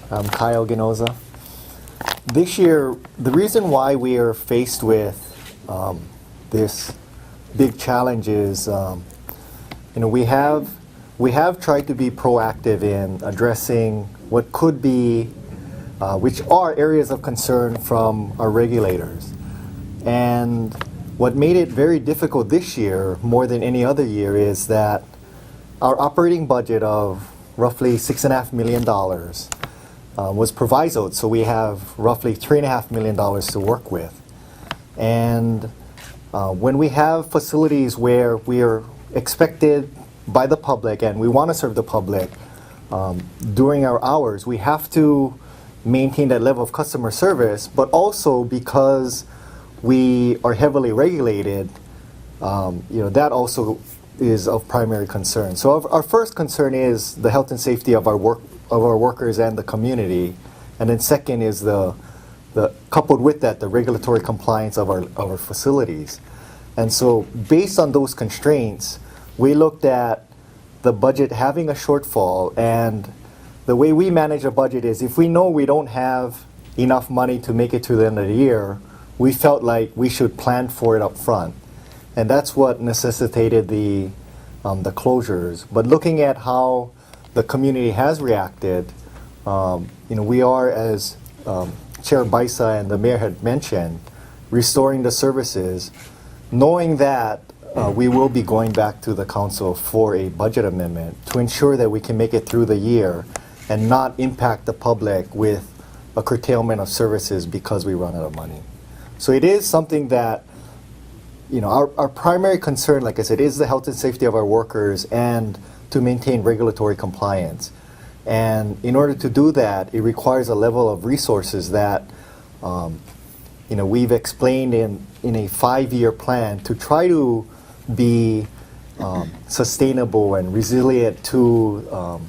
I'm Kyle Ginoa. This year, the reason why we are faced with this big challenge is, we have tried to be proactive in addressing what could be, which are areas of concern from our regulators. And what made it very difficult this year, more than any other year, is that our operating budget of roughly $6.5 million was provisoed, so we have roughly $3.5 million to work with. And when we have facilities where we are expected by the public and we want to serve the public during our hours, we have to maintain that level of customer service, but also because we are heavily regulated, that also is of primary concern. So our first concern is the health and safety of our workers and the community, and then second is the coupled with that, the regulatory compliance of our facilities. And so based on those constraints, we looked at the budget having a shortfall, and the way we manage a budget is if we know we don't have enough money to make it to the end of the year, we felt like we should plan for it up front. And that's what necessitated the closures. But looking at how the community has reacted, we are, as Chair Baisa and the Mayor had mentioned, restoring the services, knowing that we will be going back to the council for a budget amendment to ensure that we can make it through the year and not impact the public with a curtailment of services because we run out of money. So it is something that, our primary concern, like I said, is the health and safety of our workers and to maintain regulatory compliance. And in order to do that, it requires a level of resources that, we've explained in a 5-year plan to try to be sustainable and resilient to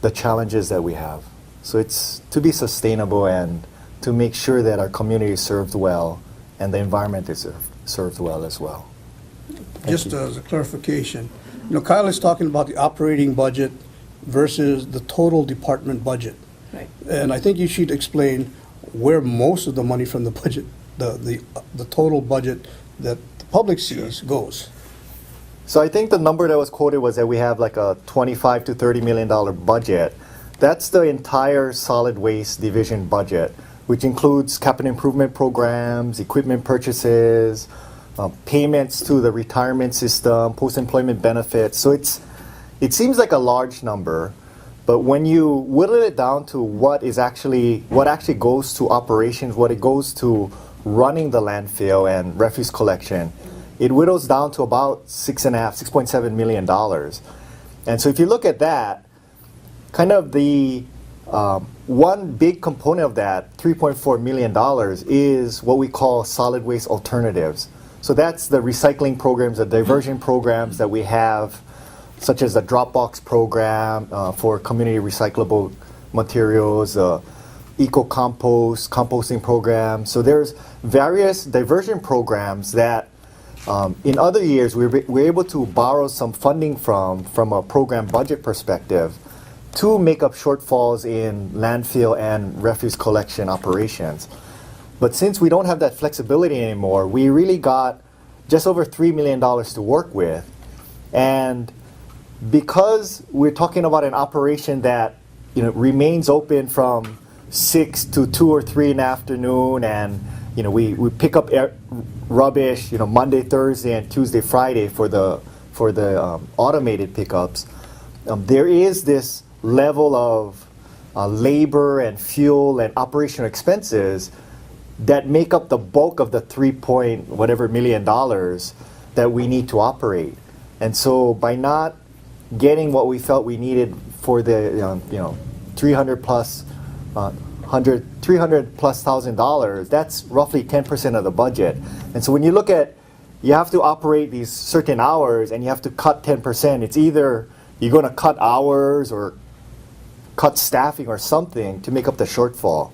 the challenges that we have. So it's to be sustainable and to make sure that our community is served well and the environment is served well as well. Just as a clarification, Kyle is talking about the operating budget versus the total department budget. Right. And I think you should explain where most of the money from the budget, the total budget that the public sees goes. So I think the number that was quoted was that we have like a $25 to $30 million budget. That's the entire solid waste division budget, which includes capital improvement programs, equipment purchases, payments to the retirement system, post-employment benefits. So it seems like a large number, but when you whittle it down to what actually goes to operations, what it goes to running the landfill and refuse collection, it whittles down to about $6.7 million. And so if you look at that, kind of the one big component of that, $3.4 million, is what we call solid waste alternatives. So that's the recycling programs, the diversion programs that we have, such as the Dropbox program for community recyclable materials, eco-compost, composting program. So there's various diversion programs that in other years we're able to borrow some funding from a program budget perspective to make up shortfalls in landfill and refuse collection operations. But since we don't have that flexibility anymore, we really got just over $3 million to work with. And because we're talking about an operation that remains open from 6 to 2 or 3 in the afternoon, and we pick up rubbish Monday, Thursday, and Tuesday, Friday for the automated pickups, there is this level of labor and fuel and operational expenses that make up the bulk of the $3 million that we need to operate. And so by not getting what we felt we needed for the $300 plus $1,000, that's roughly 10% of the budget. And so when you look at, you have to operate these certain hours and you have to cut 10%, it's either you're going to cut hours or cut staffing or something to make up the shortfall.